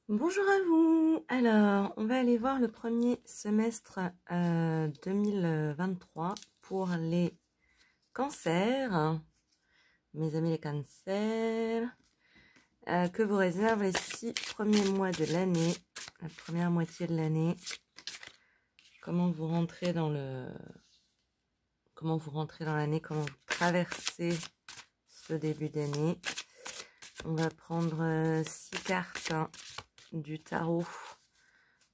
Bonjour à vous. Alors, on va aller voir le premier semestre 2023 pour les cancers. Mes amis les cancers, que vous réservent les 6 premiers mois de l'année, la première moitié de l'année. Comment vous rentrez dans l'année, comment vous traversez ce début d'année. On va prendre 6 cartes du tarot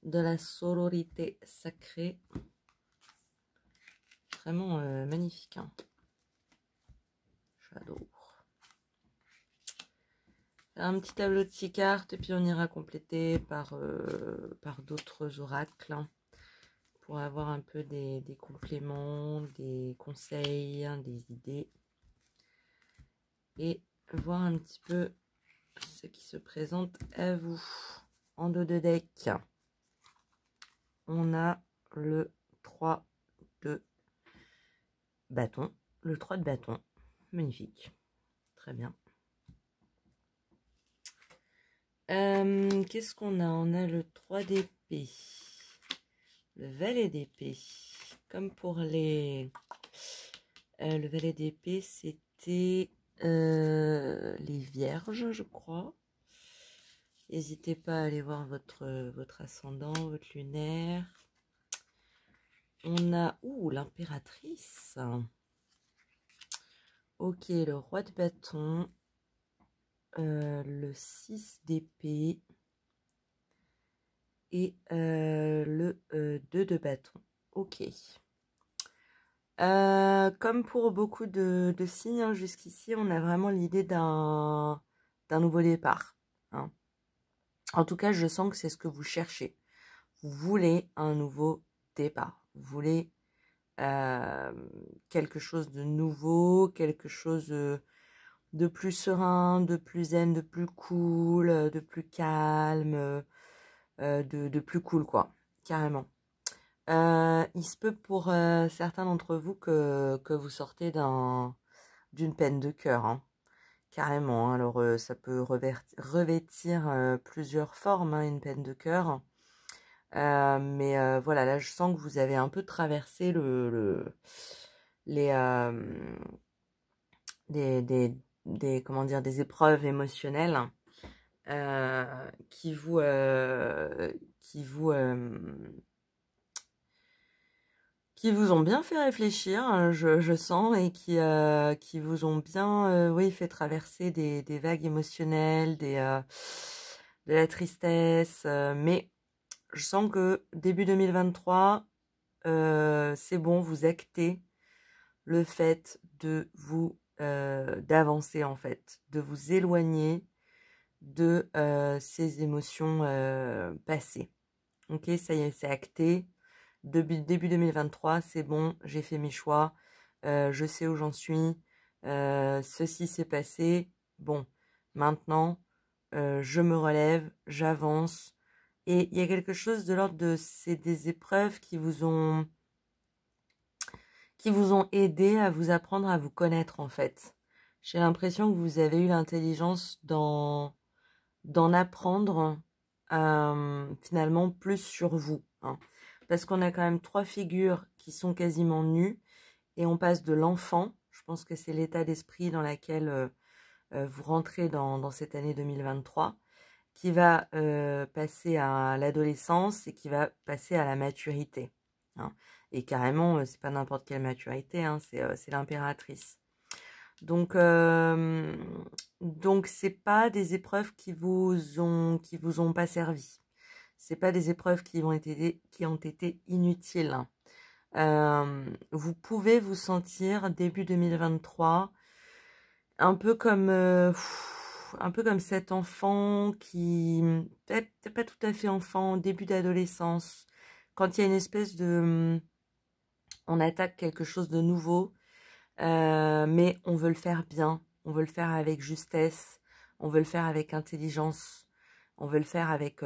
de la sororité sacrée. Vraiment magnifique. Hein. J'adore. Un petit tableau de 6 cartes et puis on ira compléter par d'autres oracles hein, pour avoir un peu des compléments, des conseils, hein, des idées et voir un petit peu ce qui se présente à vous. En dos de deck, on a le 3 de bâton. Le 3 de bâton. Magnifique. Très bien. Qu'est-ce qu'on a? On a le 3 d'épée. Le valet d'épée. Comme pour les... le valet d'épée, c'était les vierges, je crois. N'hésitez pas à aller voir votre ascendant, votre lunaire. On a... Ouh, l'impératrice. Ok, le roi de bâton. Le 6 d'épée. Et le 2 de bâton. Ok. Comme pour beaucoup de signes, hein, jusqu'ici, on a vraiment l'idée d'un nouveau départ. Hein. En tout cas, je sens que c'est ce que vous cherchez. Vous voulez un nouveau départ. Vous voulez quelque chose de nouveau, quelque chose de plus serein, de plus zen, de plus cool, de plus calme, de plus cool, quoi. Carrément. Il se peut pour certains d'entre vous que vous sortez d'une peine de cœur, hein. Carrément. Hein. Alors, ça peut revêtir plusieurs formes, hein, une peine de cœur. Mais voilà, là, je sens que vous avez un peu traversé comment dire, des épreuves émotionnelles qui vous ont bien fait réfléchir, je sens, et qui vous ont bien oui, fait traverser des vagues émotionnelles, de la tristesse. Mais je sens que début 2023, c'est bon, vous actez le fait de vous d'avancer en fait, de vous éloigner de ces émotions passées. Ok, ça y est, c'est acté. Début 2023, c'est bon, j'ai fait mes choix, je sais où j'en suis, ceci s'est passé, bon, maintenant, je me relève, j'avance, et il y a quelque chose de l'ordre de des épreuves qui vous ont aidé à vous apprendre à vous connaître, en fait. J'ai l'impression que vous avez eu l'intelligence d'en apprendre finalement plus sur vous, hein. Parce qu'on a quand même 3 figures qui sont quasiment nues et on passe de l'enfant, je pense que c'est l'état d'esprit dans lequel vous rentrez dans cette année 2023, qui va passer à l'adolescence et qui va passer à la maturité. Hein. Et carrément, c'est pas n'importe quelle maturité, hein, c'est l'impératrice. Donc c'est pas des épreuves qui vous ont pas servi. C'est pas des épreuves qui ont été inutiles. Vous pouvez vous sentir début 2023 un peu comme cet enfant qui peut-être pas tout à fait enfant, début d'adolescence, quand il y a une espèce de on attaque quelque chose de nouveau. Mais on veut le faire bien, on veut le faire avec justesse, on veut le faire avec intelligence, on veut le faire avec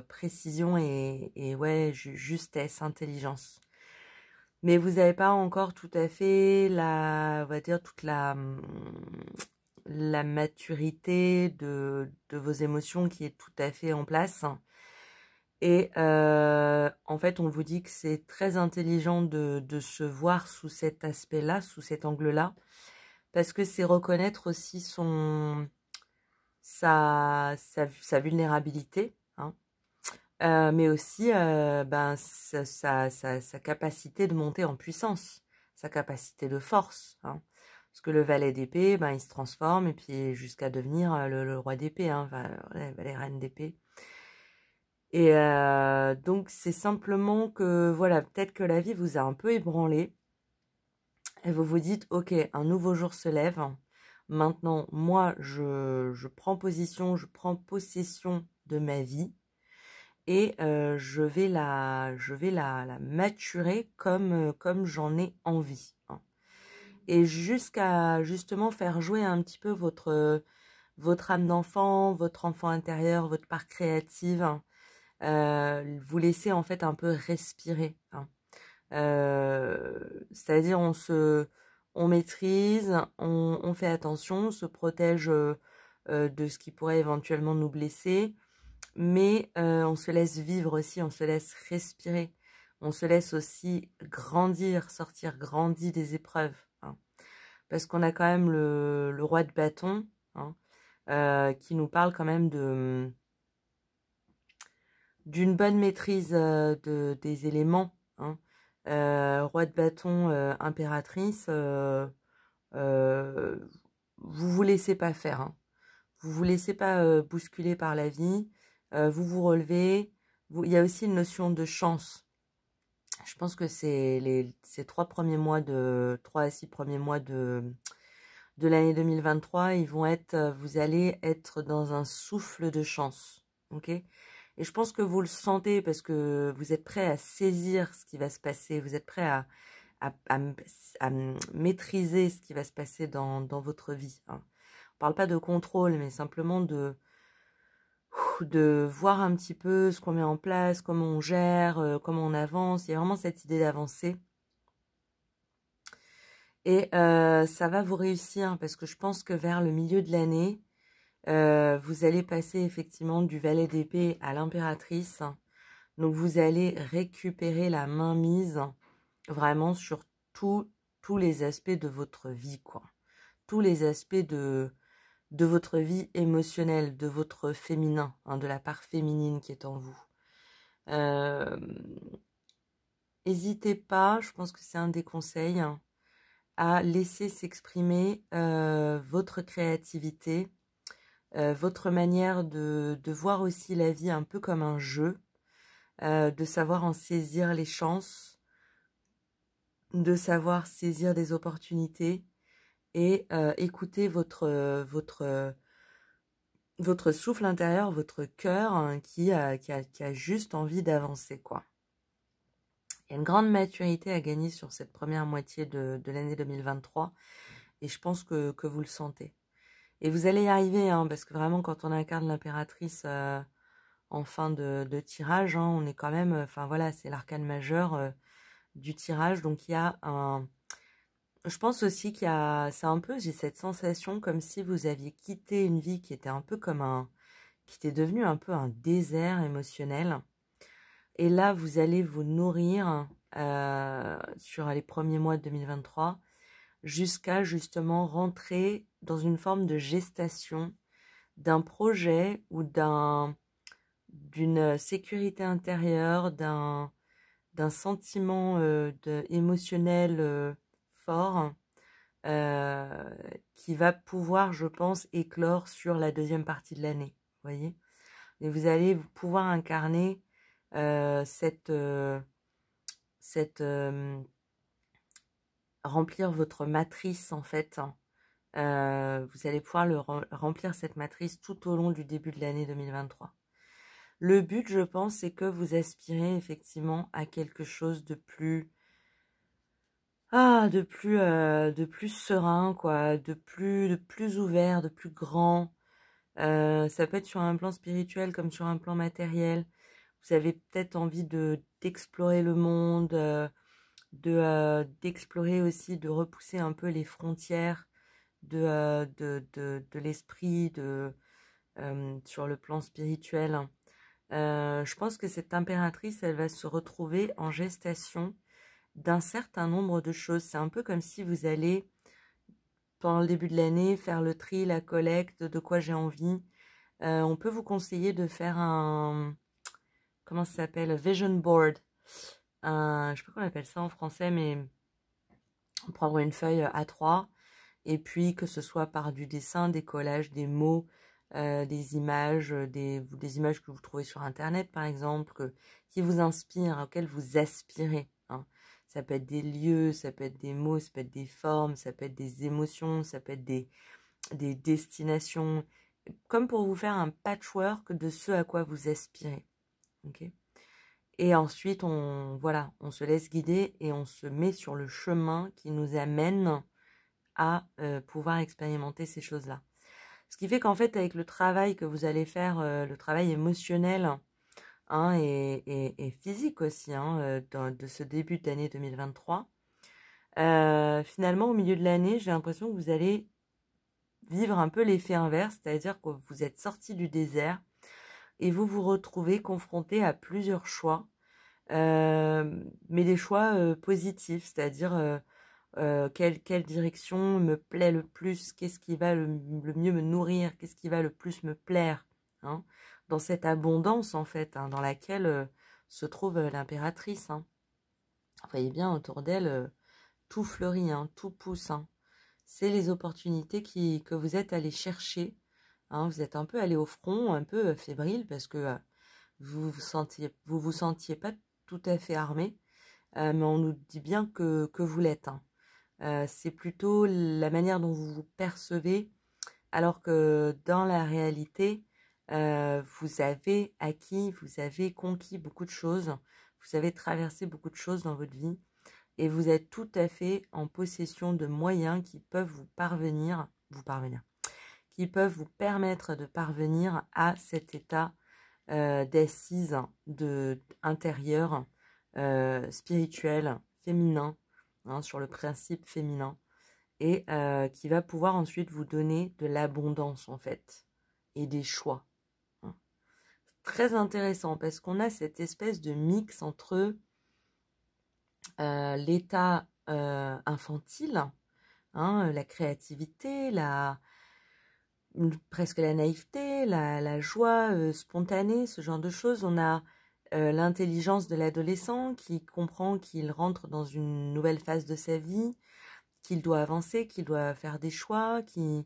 précision et ouais, justesse, intelligence. Mais vous n'avez pas encore tout à fait on va dire toute la maturité de vos émotions qui est tout à fait en place. Et en fait, on vous dit que c'est très intelligent de se voir sous cet aspect-là, sous cet angle-là, parce que c'est reconnaître aussi sa vulnérabilité, hein, mais aussi ben, sa capacité de monter en puissance, sa capacité de force, hein. Parce que le valet d'épée, ben, il se transforme et puis jusqu'à devenir le roi d'épée, hein, enfin, le valet reine d'épée. Et donc c'est simplement que voilà, peut-être que la vie vous a un peu ébranlé et vous vous dites ok, un nouveau jour se lève. Maintenant, moi, je prends position, je prends possession de ma vie et je vais la maturer comme j'en ai envie, hein. Et jusqu'à justement faire jouer un petit peu votre âme d'enfant, votre enfant intérieur, votre part créative, hein. Vous laissez en fait un peu respirer, hein. C'est-à-dire on maîtrise, on fait attention, on se protège de ce qui pourrait éventuellement nous blesser, mais on se laisse vivre aussi, on se laisse respirer, on se laisse aussi grandir, sortir grandi des épreuves, hein. Parce qu'on a quand même le roi de bâton, hein, qui nous parle quand même d'une bonne maîtrise des éléments, hein. Roi de bâton, impératrice, euh, vous vous laissez pas faire, hein. Vous vous laissez pas bousculer par la vie, vous vous relevez. Il y a aussi une notion de chance. Je pense que ces 3 à 6 premiers mois de l'année 2023, ils vont être, vous allez être dans un souffle de chance, ok? Et je pense que vous le sentez parce que vous êtes prêt à saisir ce qui va se passer, vous êtes prêt à, à, à maîtriser ce qui va se passer dans votre vie, hein. On parle pas de contrôle, mais simplement de voir un petit peu ce qu'on met en place, comment on gère, comment on avance. Il y a vraiment cette idée d'avancer. Et ça va vous réussir parce que je pense que vers le milieu de l'année, vous allez passer effectivement du valet d'épée à l'impératrice. Donc vous allez récupérer la mainmise vraiment sur tous les aspects de votre vie, quoi. Tous les aspects de votre vie émotionnelle, de votre féminin, hein, de la part féminine qui est en vous. N'hésitez pas, je pense que c'est un des conseils, hein, à laisser s'exprimer votre créativité, votre manière de voir aussi la vie un peu comme un jeu, de savoir en saisir les chances, de savoir saisir des opportunités et écouter votre souffle intérieur, votre cœur, hein, qui a juste envie d'avancer, quoi. Il y a une grande maturité à gagner sur cette première moitié de l'année 2023 et je pense que vous le sentez. Et vous allez y arriver, hein, parce que vraiment quand on incarne l'impératrice en fin de tirage, hein, on est quand même, enfin voilà, c'est l'arcane majeur du tirage, donc il y a un... Je pense aussi qu'il y a, c'est un peu, j'ai cette sensation comme si vous aviez quitté une vie qui était un peu qui était devenue un peu un désert émotionnel. Et là, vous allez vous nourrir sur les premiers mois de 2023 jusqu'à justement rentrer dans une forme de gestation d'un projet ou d'une sécurité intérieure, d'un sentiment émotionnel fort qui va pouvoir, je pense, éclore sur la deuxième partie de l'année. Vous voyez? Et vous allez pouvoir incarner cette remplir votre matrice en fait, hein. Vous allez pouvoir remplir cette matrice tout au long du début de l'année 2023. Le but, je pense, c'est que vous aspirez effectivement à quelque chose de plus serein, quoi, de plus ouvert, de plus grand. Ça peut être sur un plan spirituel comme sur un plan matériel. Vous avez peut-être envie d'explorer le monde, d'explorer aussi, de repousser un peu les frontières de l'esprit, sur le plan spirituel. Je pense que cette impératrice, elle va se retrouver en gestation d'un certain nombre de choses. C'est un peu comme si vous allez, pendant le début de l'année, faire le tri, la collecte, de quoi j'ai envie. On peut vous conseiller de faire un, comment ça s'appelle, vision board. Je sais pas comment on appelle ça en français, mais prendre une feuille A3 et puis que ce soit par du dessin, des collages, des mots, des images, des images que vous trouvez sur Internet par exemple, qui vous inspirent, auxquelles vous aspirez. Hein. Ça peut être des lieux, ça peut être des mots, ça peut être des formes, ça peut être des émotions, ça peut être des destinations, comme pour vous faire un patchwork de ce à quoi vous aspirez. Okay, et ensuite, voilà, on se laisse guider et on se met sur le chemin qui nous amène à pouvoir expérimenter ces choses-là. Ce qui fait qu'en fait, avec le travail que vous allez faire, le travail émotionnel, hein, et physique aussi, hein, de ce début d'année 2023, finalement, au milieu de l'année, j'ai l'impression que vous allez vivre un peu l'effet inverse, c'est-à-dire que vous êtes sorti du désert et vous vous retrouvez confronté à plusieurs choix, mais des choix positifs, c'est-à-dire quelle direction me plaît le plus, qu'est-ce qui va le mieux me nourrir, qu'est-ce qui va le plus me plaire, hein, dans cette abondance en fait, hein, dans laquelle se trouve l'impératrice. Hein. Vous voyez bien autour d'elle, tout fleurit, hein, tout pousse. Hein. C'est les opportunités que vous êtes allé chercher. Hein, vous êtes un peu allé au front, un peu fébrile parce que vous sentiez pas tout à fait armé, mais on nous dit bien que vous l'êtes. Hein. C'est plutôt la manière dont vous vous percevez, alors que dans la réalité, vous avez acquis, vous avez conquis beaucoup de choses, vous avez traversé beaucoup de choses dans votre vie, et vous êtes tout à fait en possession de moyens qui peuvent qui peuvent vous permettre de parvenir à cet état d'assise intérieur, spirituel, féminin, hein, sur le principe féminin, et qui va pouvoir ensuite vous donner de l'abondance en fait, et des choix. Hein. Très intéressant parce qu'on a cette espèce de mix entre l'état infantile, hein, la créativité, presque la naïveté, la joie spontanée, ce genre de choses. On a l'intelligence de l'adolescent qui comprend qu'il rentre dans une nouvelle phase de sa vie, qu'il doit avancer, qu'il doit faire des choix, qui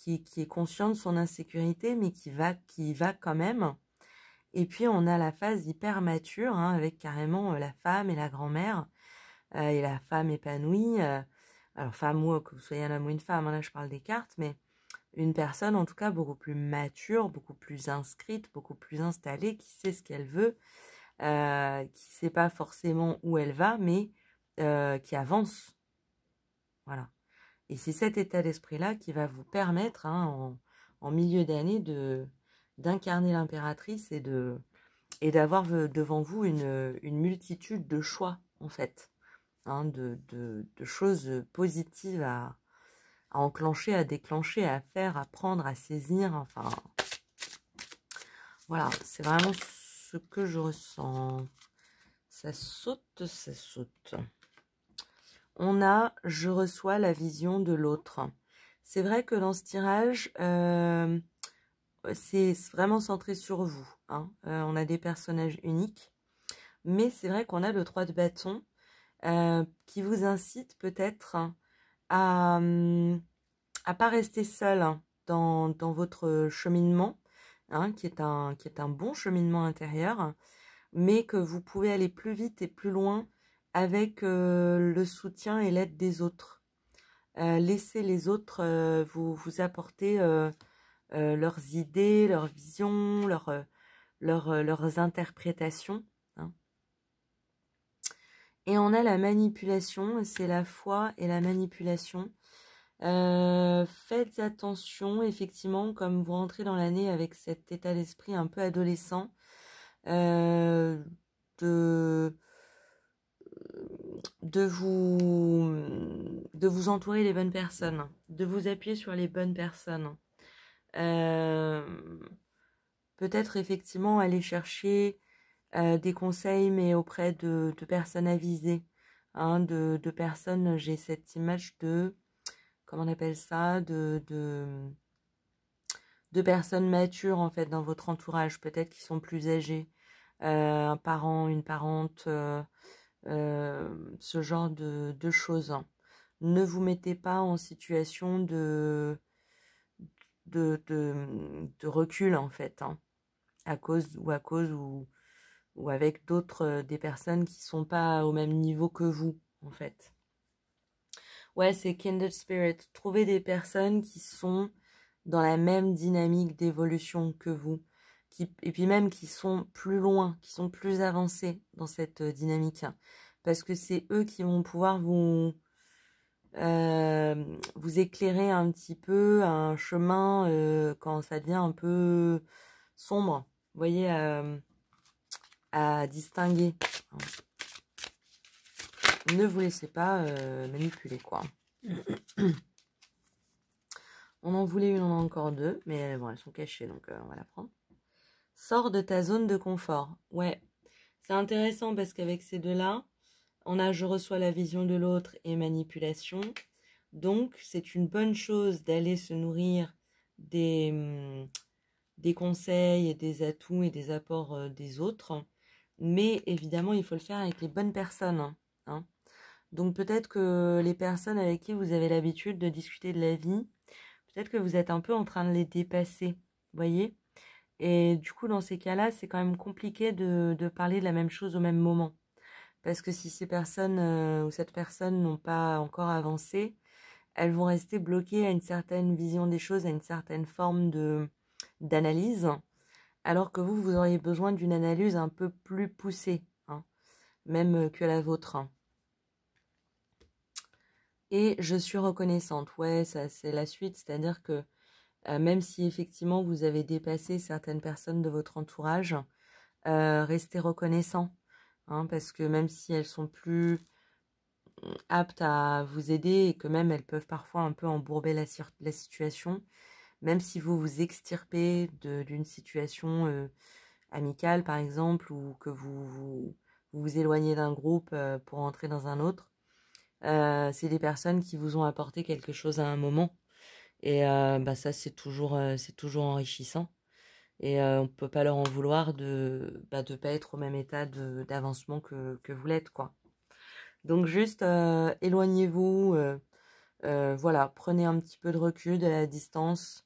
est conscient de son insécurité, mais qui va quand même. Et puis on a la phase hyper mature, hein, avec carrément la femme et la grand-mère, et la femme épanouie. Alors femme ou que vous soyez un homme ou une femme, hein, là je parle des cartes, mais une personne en tout cas beaucoup plus mature, beaucoup plus inscrite, beaucoup plus installée, qui sait ce qu'elle veut, qui ne sait pas forcément où elle va, mais qui avance. Voilà. Et c'est cet état d'esprit-là qui va vous permettre, hein, en milieu d'année, d'incarner l'impératrice et d'avoir devant vous une multitude de choix, en fait, hein, de choses positives à enclencher, à déclencher, à faire, à prendre, à saisir. Enfin, voilà, c'est vraiment ce que je ressens. Ça saute, ça saute. On a « Je reçois la vision de l'autre ». C'est vrai que dans ce tirage, c'est vraiment centré sur vous. Hein. On a des personnages uniques. Mais c'est vrai qu'on a le 3 de bâton qui vous incite peut-être à pas rester seul, hein, dans votre cheminement, hein, qui est un bon cheminement intérieur, mais que vous pouvez aller plus vite et plus loin avec le soutien et l'aide des autres. Laissez les autres vous apporter leurs idées, leurs visions, leurs interprétations. Hein. Et on a la manipulation, c'est la foi et la manipulation. Faites attention, effectivement, comme vous rentrez dans l'année avec cet état d'esprit un peu adolescent, de de vous entourer les bonnes personnes, de vous appuyer sur les bonnes personnes. Peut-être effectivement aller chercher des conseils, mais auprès de personnes avisées, hein, de personnes, j'ai cette image de, comment on appelle ça, de personnes matures en fait dans votre entourage, peut-être qui sont plus âgées, un parent, une parente, ce genre de choses. Ne vous mettez pas en situation de recul en fait, hein, à cause ou avec d'autres, des personnes qui sont pas au même niveau que vous en fait. Ouais, c'est kindred spirit. Trouvez des personnes qui sont dans la même dynamique d'évolution que vous, et puis même qui sont plus loin, qui sont plus avancés dans cette dynamique, parce que c'est eux qui vont pouvoir vous éclairer un petit peu un chemin quand ça devient un peu sombre, vous voyez, à distinguer. Ne vous laissez pas manipuler, quoi. On en voulait une, on en a encore deux, mais bon, elles sont cachées, donc on va la prendre. Sors de ta zone de confort. Ouais, c'est intéressant parce qu'avec ces deux-là, on a je reçois la vision de l'autre et manipulation. Donc, c'est une bonne chose d'aller se nourrir des conseils et des atouts et des apports des autres. Mais évidemment, il faut le faire avec les bonnes personnes, hein. Donc, peut-être que les personnes avec qui vous avez l'habitude de discuter de la vie, peut-être que vous êtes un peu en train de les dépasser, vous voyez? Et du coup, dans ces cas-là, c'est quand même compliqué de parler de la même chose au même moment. Parce que si ces personnes ou cette personne n'ont pas encore avancé, elles vont rester bloquées à une certaine vision des choses, à une certaine forme d'analyse, alors que vous auriez besoin d'une analyse un peu plus poussée, hein, même que la vôtre. Et je suis reconnaissante. Ouais, ça c'est la suite, c'est-à-dire que même si effectivement vous avez dépassé certaines personnes de votre entourage, restez reconnaissant, hein, parce que même si elles sont plus aptes à vous aider et que même elles peuvent parfois un peu embourber la situation, même si vous vous extirpez d'une situation amicale par exemple, ou que vous éloignez d'un groupe pour entrer dans un autre, c'est des personnes qui vous ont apporté quelque chose à un moment. Et ça, c'est toujours enrichissant. Et on ne peut pas leur en vouloir de pas être au même état d'avancement que vous l'êtes, quoi. Donc juste éloignez-vous, voilà, prenez un petit peu de recul, de la distance,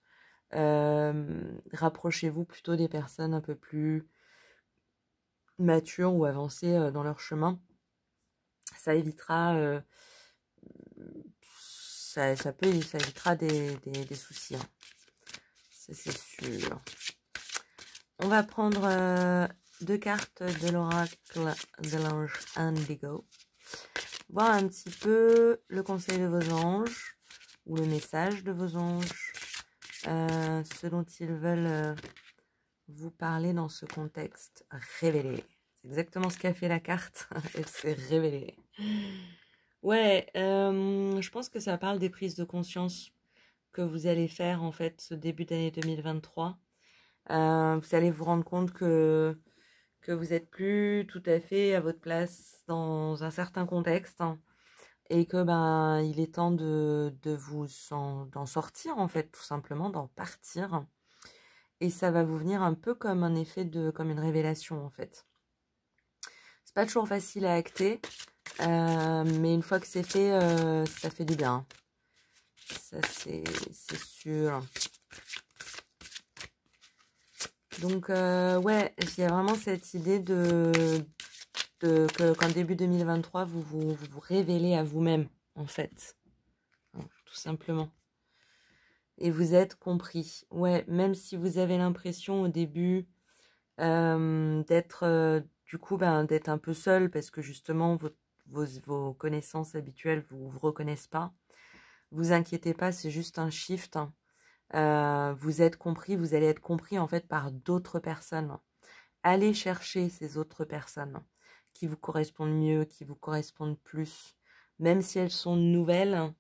rapprochez-vous plutôt des personnes un peu plus matures ou avancées dans leur chemin. Ça évitera, ça évitera des soucis, hein. C'est sûr. On va prendre 2 cartes de l'oracle de l'ange Indigo. Voir un petit peu le conseil de vos anges ou le message de vos anges, ce dont ils veulent vous parler dans ce contexte. Révéler. C'est exactement ce qu'a fait la carte. Elle s'est révélée. Ouais, je pense que ça parle des prises de conscience que vous allez faire en fait ce début d'année 2023. Vous allez vous rendre compte que vous n'êtes plus tout à fait à votre place dans un certain contexte, hein, et que il est temps d'en sortir en fait, tout simplement, d'en partir. Et ça va vous venir un peu comme un effet comme une révélation en fait. C'est pas toujours facile à acter, mais une fois que c'est fait, ça fait du bien. Ça c'est sûr. Donc, ouais, il y a vraiment cette idée qu'en début 2023, vous révélez à vous-même, en fait. Hein, tout simplement. Et vous êtes compris. Ouais, même si vous avez l'impression au début d'être, du coup, d'être un peu seul, parce que justement, vos connaissances habituelles vous reconnaissent pas. Vous inquiétez pas, c'est juste un shift, hein. Vous êtes compris, vous allez être compris en fait par d'autres personnes. Allez chercher ces autres personnes qui vous correspondent mieux, qui vous correspondent plus. Même si elles sont nouvelles,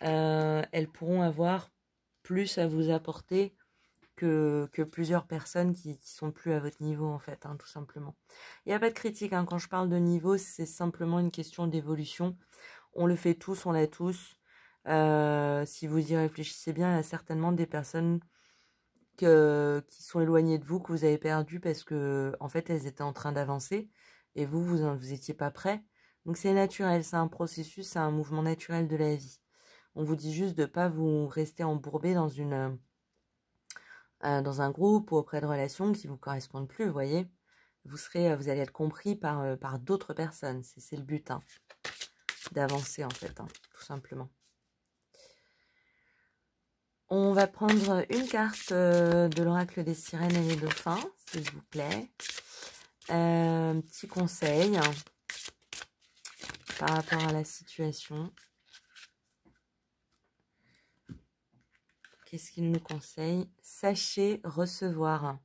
elles pourront avoir plus à vous apporter que plusieurs personnes qui sont plus à votre niveau, en fait, hein, tout simplement. Il n'y a pas de critique, hein. Quand je parle de niveau, c'est simplement une question d'évolution. On le fait tous, on l'a tous. Si vous y réfléchissez bien, il y a certainement des personnes qui sont éloignées de vous, que vous avez perdues parce que, en fait, elles étaient en train d'avancer et vous étiez pas prêt. Donc c'est naturel, c'est un processus, c'est un mouvement naturel de la vie. On vous dit juste de ne pas vous rester embourbé dans un groupe ou auprès de relations qui ne vous correspondent plus, vous voyez. Vous allez être compris par d'autres personnes. C'est le but, hein, d'avancer, en fait, hein, tout simplement. On va prendre une carte de l'oracle des sirènes et des dauphins, s'il vous plaît. Petit conseil par rapport à la situation. Qu'est-ce qu'il nous conseille? Sachez recevoir.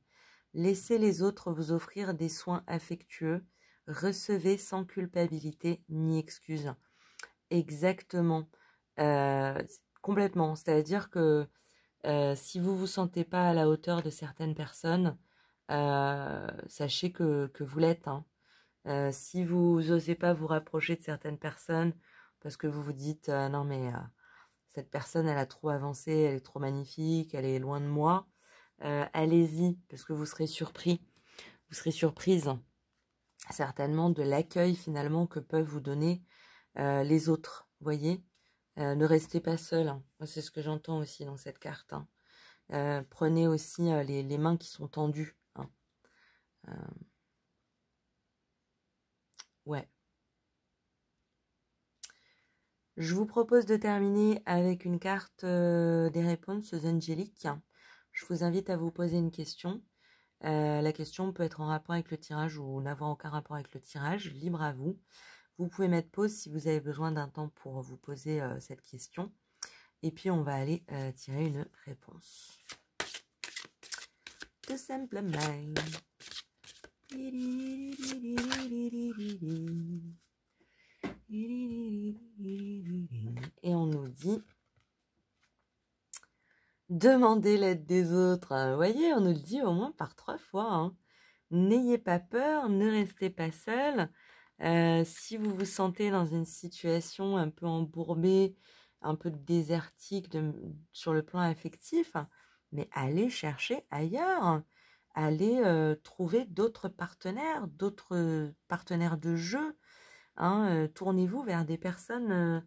Laissez les autres vous offrir des soins affectueux. Recevez sans culpabilité ni excuse. Exactement. Complètement. C'est-à-dire que si vous ne vous sentez pas à la hauteur de certaines personnes, sachez que vous l'êtes. Hein. Si vous n'osez pas vous rapprocher de certaines personnes parce que vous vous dites non mais cette personne elle a trop avancé, elle est trop magnifique, elle est loin de moi, allez-y parce que vous serez surpris, vous serez surprise certainement de l'accueil finalement que peuvent vous donner les autres, voyez. Ne restez pas seul, hein. C'est ce que j'entends aussi dans cette carte. Hein. Prenez aussi les mains qui sont tendues. Hein. Ouais. Je vous propose de terminer avec une carte des réponses angéliques. Je vous invite à vous poser une question. La question peut être en rapport avec le tirage ou n'avoir aucun rapport avec le tirage, libre à vous. Vous pouvez mettre pause si vous avez besoin d'un temps pour vous poser cette question. Et puis on va aller tirer une réponse. Tout simplement. Et on nous dit demandez l'aide des autres. Vous voyez, on nous le dit au moins par 3 fois. Hein. N'ayez pas peur, ne restez pas seul. Si vous vous sentez dans une situation un peu embourbée, un peu désertique sur le plan affectif, mais allez chercher ailleurs. Allez trouver d'autres partenaires de jeu. Hein, tournez-vous vers des personnes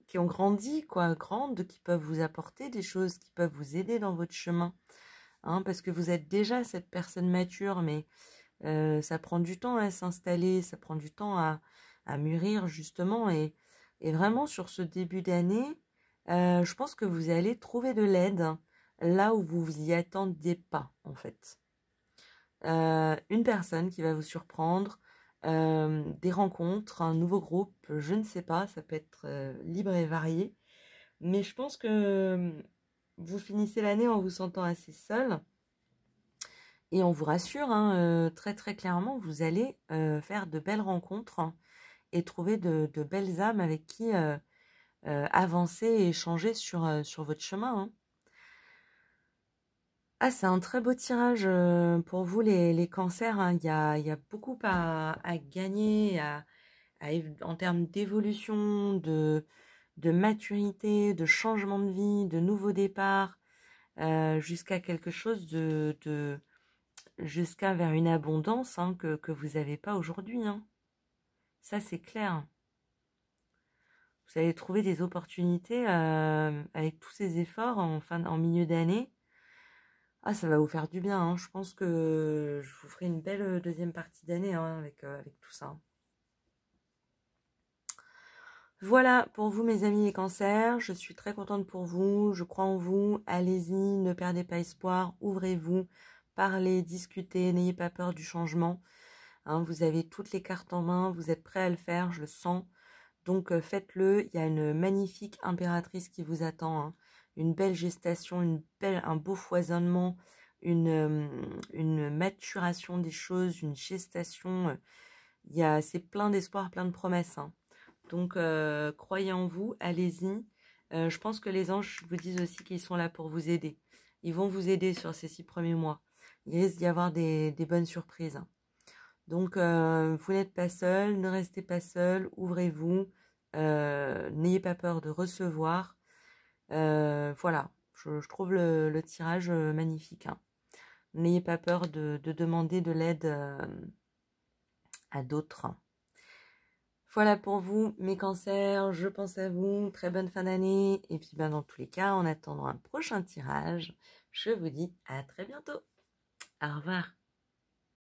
qui ont grandi, grandes, qui peuvent vous apporter des choses, qui peuvent vous aider dans votre chemin. Hein, parce que vous êtes déjà cette personne mature, mais ça prend du temps à s'installer, ça prend du temps à mûrir justement. Et vraiment sur ce début d'année, je pense que vous allez trouver de l'aide là où vous vous y attendiez pas en fait. Une personne qui va vous surprendre, des rencontres, un nouveau groupe, je ne sais pas, ça peut être libre et varié. Mais je pense que vous finissez l'année en vous sentant assez seul. Et on vous rassure, hein, très très clairement, vous allez faire de belles rencontres et trouver de belles âmes avec qui avancer et échanger sur votre chemin. Hein. Ah, c'est un très beau tirage pour vous les cancers. Hein. Il y a beaucoup à gagner en termes d'évolution, de maturité, de changement de vie, de nouveau départ, jusqu'à quelque chose jusqu'à vers une abondance hein, que vous n'avez pas aujourd'hui. Hein. Ça, c'est clair. Vous allez trouver des opportunités avec tous ces efforts en milieu d'année. Ah, ça va vous faire du bien. Hein. Je pense que je vous ferai une belle deuxième partie d'année hein, avec tout ça. Voilà pour vous mes amis les cancers. Je suis très contente pour vous. Je crois en vous. Allez-y, ne perdez pas espoir. Ouvrez-vous. Parlez, discutez. N'ayez pas peur du changement. Hein, vous avez toutes les cartes en main. Vous êtes prêts à le faire. Je le sens. Donc faites-le. Il y a une magnifique impératrice qui vous attend. Hein. Une belle gestation, un beau foisonnement une maturation des choses, une gestation. C'est plein d'espoir, plein de promesses, hein. Donc, croyez en vous, allez-y. Je pense que les anges vous disent aussi qu'ils sont là pour vous aider. Ils vont vous aider sur ces 6 premiers mois. Il risque d'y avoir des bonnes surprises, hein. Donc, vous n'êtes pas seul, ne restez pas seul, ouvrez-vous, n'ayez pas peur de recevoir. Voilà, je trouve le tirage magnifique, hein. N'ayez pas peur de demander de l'aide à d'autres. Voilà pour vous, mes cancers, je pense à vous, très bonne fin d'année. Et puis dans tous les cas, en attendant un prochain tirage, je vous dis à très bientôt. Au revoir.